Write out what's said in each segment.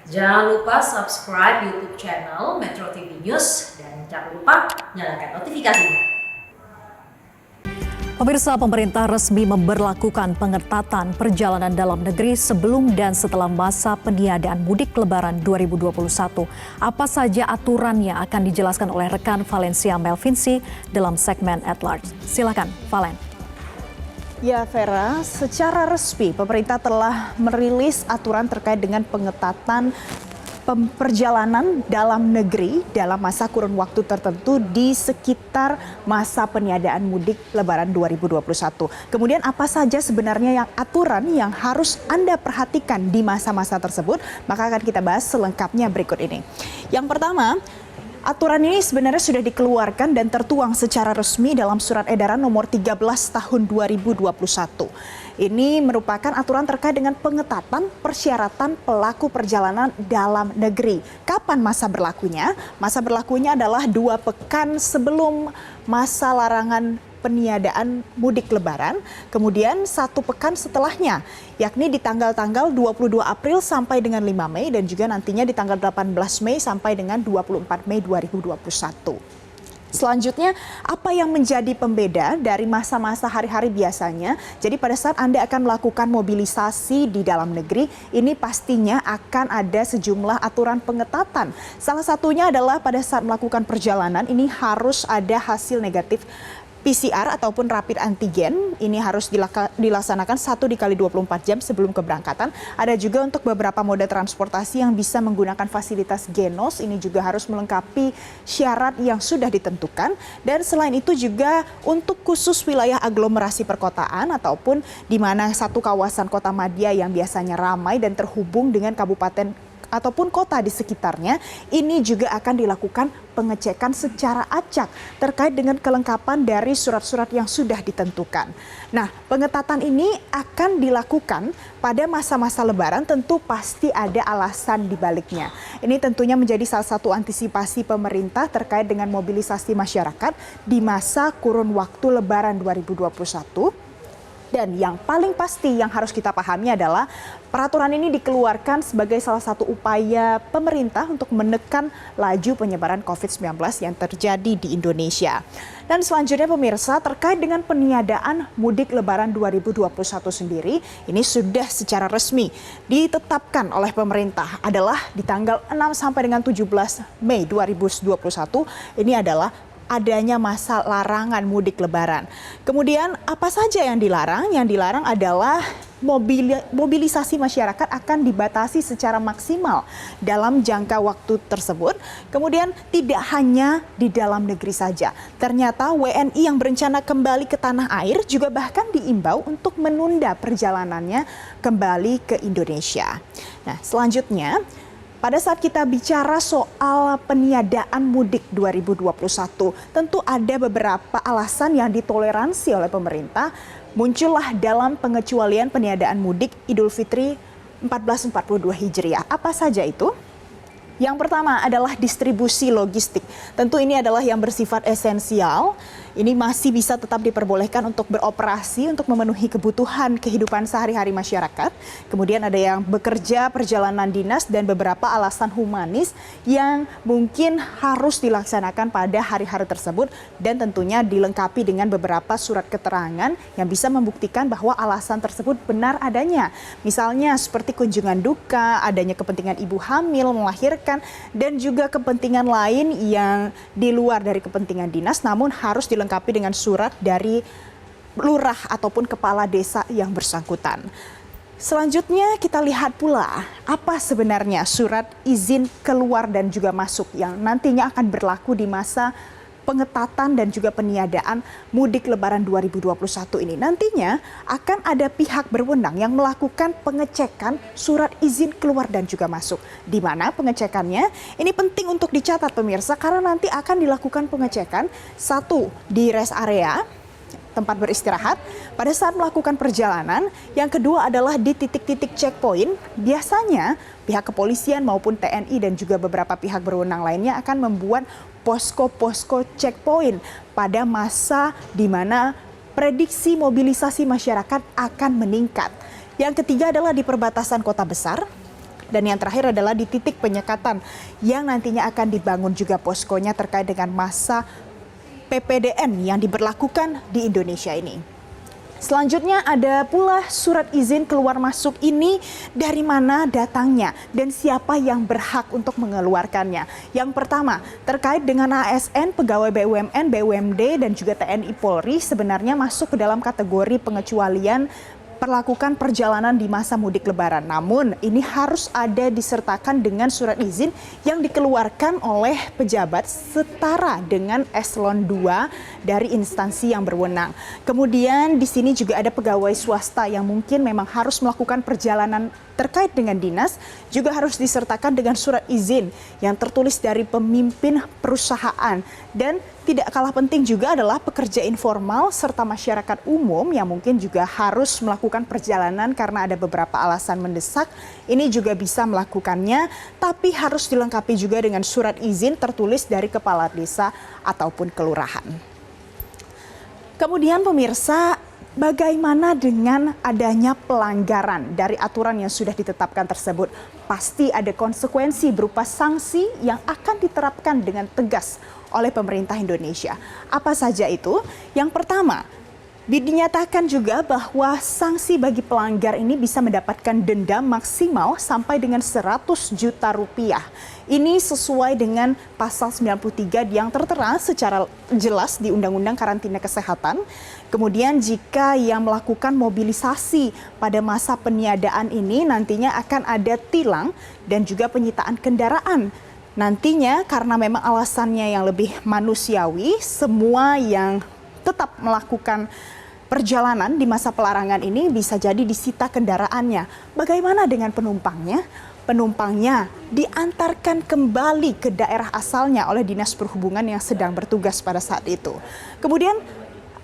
Jangan lupa subscribe YouTube channel Metro TV News dan jangan lupa nyalakan notifikasinya. Pemirsa, pemerintah resmi memberlakukan pengetatan perjalanan dalam negeri sebelum dan setelah masa peniadaan mudik Lebaran 2021. Apa saja aturannya akan dijelaskan oleh rekan Valencia Melvinci dalam segmen At Large. Silakan, Valen. Ya, Vera, secara resmi pemerintah telah merilis aturan terkait dengan pengetatan perjalanan dalam negeri dalam masa kurun waktu tertentu di sekitar masa peniadaan mudik Lebaran 2021. Kemudian apa saja sebenarnya aturan yang harus Anda perhatikan di masa-masa tersebut? Maka akan kita bahas selengkapnya berikut ini. Yang pertama, aturan ini sebenarnya sudah dikeluarkan dan tertuang secara resmi dalam Surat Edaran Nomor 13 Tahun 2021. Ini merupakan aturan terkait dengan pengetatan persyaratan pelaku perjalanan dalam negeri. Kapan masa berlakunya? Masa berlakunya adalah 2 pekan sebelum masa larangan peniadaan mudik Lebaran, kemudian 1 pekan setelahnya, yakni di tanggal-tanggal 22 April sampai dengan 5 Mei dan juga nantinya di tanggal 18 Mei sampai dengan 24 Mei 2021. Selanjutnya, apa yang menjadi pembeda dari masa-masa hari-hari biasanya? Jadi pada saat Anda akan melakukan mobilisasi di dalam negeri, ini pastinya akan ada sejumlah aturan pengetatan. Salah satunya adalah pada saat melakukan perjalanan, ini harus ada hasil negatif PCR ataupun rapid antigen. Ini harus dilaksanakan 1 kali 24 jam sebelum keberangkatan. Ada juga untuk beberapa moda transportasi yang bisa menggunakan fasilitas Genos. Ini juga harus melengkapi syarat yang sudah ditentukan. Dan selain itu juga untuk khusus wilayah aglomerasi perkotaan ataupun di mana satu kawasan kota madya yang biasanya ramai dan terhubung dengan kabupaten ataupun kota di sekitarnya, ini juga akan dilakukan pengecekan secara acak terkait dengan kelengkapan dari surat-surat yang sudah ditentukan. Nah, pengetatan ini akan dilakukan pada masa-masa Lebaran, tentu pasti ada alasan di baliknya. Ini tentunya menjadi salah satu antisipasi pemerintah terkait dengan mobilisasi masyarakat di masa kurun waktu Lebaran 2021. Dan yang paling pasti yang harus kita pahami adalah peraturan ini dikeluarkan sebagai salah satu upaya pemerintah untuk menekan laju penyebaran COVID-19 yang terjadi di Indonesia. Dan selanjutnya pemirsa, terkait dengan peniadaan mudik Lebaran 2021 sendiri, ini sudah secara resmi ditetapkan oleh pemerintah adalah di tanggal 6 sampai dengan 17 Mei 2021. Ini adalah adanya masa larangan mudik Lebaran. Kemudian apa saja yang dilarang? Yang dilarang adalah mobilisasi masyarakat akan dibatasi secara maksimal dalam jangka waktu tersebut. Kemudian tidak hanya di dalam negeri saja. Ternyata WNI yang berencana kembali ke tanah air juga bahkan diimbau untuk menunda perjalanannya kembali ke Indonesia. Nah, selanjutnya, pada saat kita bicara soal peniadaan mudik 2021, tentu ada beberapa alasan yang ditoleransi oleh pemerintah. Muncullah dalam pengecualian peniadaan mudik Idul Fitri 1442 Hijriah. Apa saja itu? Yang pertama adalah distribusi logistik. Tentu ini adalah yang bersifat esensial. Ini masih bisa tetap diperbolehkan untuk beroperasi untuk memenuhi kebutuhan kehidupan sehari-hari masyarakat. Kemudian ada yang bekerja perjalanan dinas dan beberapa alasan humanis yang mungkin harus dilaksanakan pada hari-hari tersebut dan tentunya dilengkapi dengan beberapa surat keterangan yang bisa membuktikan bahwa alasan tersebut benar adanya. Misalnya seperti kunjungan duka, adanya kepentingan ibu hamil, melahirkan, dan juga kepentingan lain yang di luar dari kepentingan dinas namun harus dilengkapi dengan surat dari lurah ataupun kepala desa yang bersangkutan. Selanjutnya kita lihat pula apa sebenarnya surat izin keluar dan juga masuk yang nantinya akan berlaku di masa pengetatan dan juga peniadaan mudik Lebaran 2021 ini. Nantinya akan ada pihak berwenang yang melakukan pengecekan surat izin keluar dan juga masuk. Di mana pengecekannya? Ini penting untuk dicatat pemirsa karena nanti akan dilakukan pengecekan 1 di rest area tempat beristirahat pada saat melakukan perjalanan. Yang kedua adalah di titik-titik checkpoint. Biasanya pihak kepolisian maupun TNI dan juga beberapa pihak berwenang lainnya akan membuat posko-posko checkpoint pada masa di mana prediksi mobilisasi masyarakat akan meningkat. Yang ketiga adalah di perbatasan kota besar. Dan yang terakhir adalah di titik penyekatan yang nantinya akan dibangun juga poskonya terkait dengan masa PPDN yang diberlakukan di Indonesia ini. Selanjutnya ada pula surat izin keluar masuk ini dari mana datangnya dan siapa yang berhak untuk mengeluarkannya. Yang pertama, terkait dengan ASN, pegawai BUMN, BUMD dan juga TNI Polri sebenarnya masuk ke dalam kategori pengecualian perlakukan perjalanan di masa mudik lebaran. Namun ini harus ada disertakan dengan surat izin yang dikeluarkan oleh pejabat setara dengan eselon 2 dari instansi yang berwenang. Kemudian di sini juga ada pegawai swasta yang mungkin memang harus melakukan perjalanan terkait dengan dinas, juga harus disertakan dengan surat izin yang tertulis dari pemimpin perusahaan. Dan tidak kalah penting juga adalah pekerja informal serta masyarakat umum yang mungkin juga harus melakukan perjalanan karena ada beberapa alasan mendesak. Ini juga bisa melakukannya, tapi harus dilengkapi juga dengan surat izin tertulis dari kepala desa ataupun kelurahan. Kemudian pemirsa, bagaimana dengan adanya pelanggaran dari aturan yang sudah ditetapkan tersebut? Pasti ada konsekuensi berupa sanksi yang akan diterapkan dengan tegas oleh pemerintah Indonesia. Apa saja itu? Yang pertama, dinyatakan juga bahwa sanksi bagi pelanggar ini bisa mendapatkan denda maksimal sampai dengan 100 juta rupiah. Ini sesuai dengan pasal 93 yang tertera secara jelas di Undang-Undang Karantina Kesehatan. Kemudian jika yang melakukan mobilisasi pada masa peniadaan ini nantinya akan ada tilang dan juga penyitaan kendaraan. Nantinya karena memang alasannya yang lebih manusiawi, semua yang tetap melakukan perjalanan di masa pelarangan ini bisa jadi disita kendaraannya. Bagaimana dengan penumpangnya? Penumpangnya diantarkan kembali ke daerah asalnya oleh Dinas Perhubungan yang sedang bertugas pada saat itu. Kemudian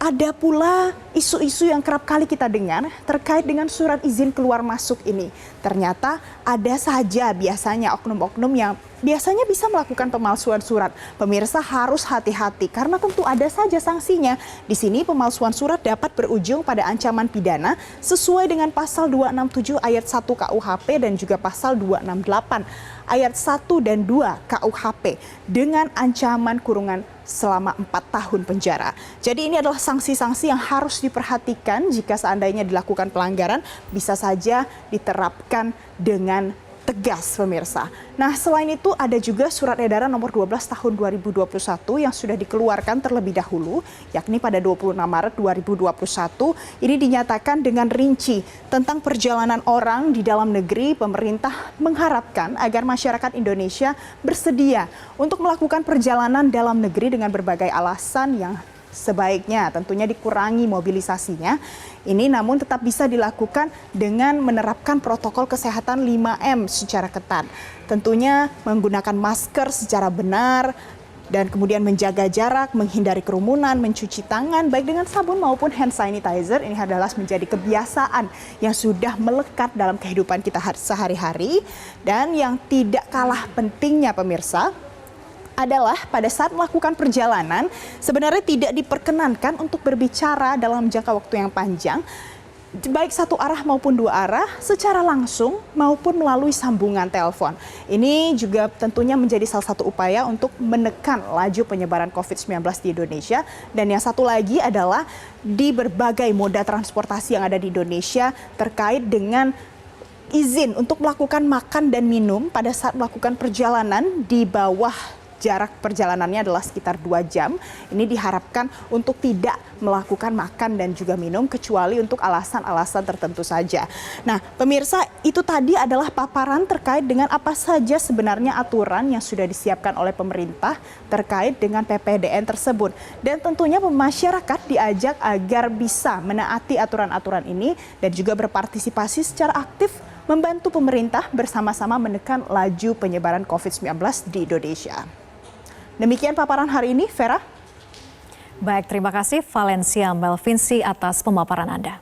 ada pula isu-isu yang kerap kali kita dengar terkait dengan surat izin keluar masuk ini. Ternyata ada saja biasanya oknum-oknum yang biasanya bisa melakukan pemalsuan surat. Pemirsa harus hati-hati karena tentu ada saja sanksinya. Di sini pemalsuan surat dapat berujung pada ancaman pidana sesuai dengan pasal 267 ayat 1 KUHP dan juga pasal 268 ayat 1 dan 2 KUHP dengan ancaman kurungan selama 4 tahun penjara. Jadi ini adalah sanksi-sanksi yang harus diperhatikan jika seandainya dilakukan pelanggaran, bisa saja diterapkan dengan tegas pemirsa. Nah selain itu ada juga surat edaran nomor 12 tahun 2021 yang sudah dikeluarkan terlebih dahulu, yakni pada 26 Maret 2021. Ini dinyatakan dengan rinci tentang perjalanan orang di dalam negeri. Pemerintah mengharapkan agar masyarakat Indonesia bersedia untuk melakukan perjalanan dalam negeri dengan berbagai alasan yang sebaiknya tentunya dikurangi mobilisasinya. Ini namun tetap bisa dilakukan dengan menerapkan protokol kesehatan 5M secara ketat. Tentunya menggunakan masker secara benar dan kemudian menjaga jarak, menghindari kerumunan, mencuci tangan baik dengan sabun maupun hand sanitizer. Ini adalah menjadi kebiasaan yang sudah melekat dalam kehidupan kita sehari-hari. Dan yang tidak kalah pentingnya pemirsa adalah pada saat melakukan perjalanan sebenarnya tidak diperkenankan untuk berbicara dalam jangka waktu yang panjang, baik satu arah maupun dua arah, secara langsung maupun melalui sambungan telepon. Ini juga tentunya menjadi salah satu upaya untuk menekan laju penyebaran COVID-19 di Indonesia. Dan yang satu lagi adalah di berbagai moda transportasi yang ada di Indonesia terkait dengan izin untuk melakukan makan dan minum pada saat melakukan perjalanan di bawah jarak perjalanannya adalah sekitar 2 jam. Ini diharapkan untuk tidak melakukan makan dan juga minum kecuali untuk alasan-alasan tertentu saja. Nah, pemirsa, itu tadi adalah paparan terkait dengan apa saja sebenarnya aturan yang sudah disiapkan oleh pemerintah terkait dengan PPDN tersebut. Dan tentunya masyarakat diajak agar bisa menaati aturan-aturan ini dan juga berpartisipasi secara aktif membantu pemerintah bersama-sama menekan laju penyebaran COVID-19 di Indonesia. Demikian paparan hari ini, Vera. Baik, terima kasih Valencia Melvinci atas pemaparan Anda.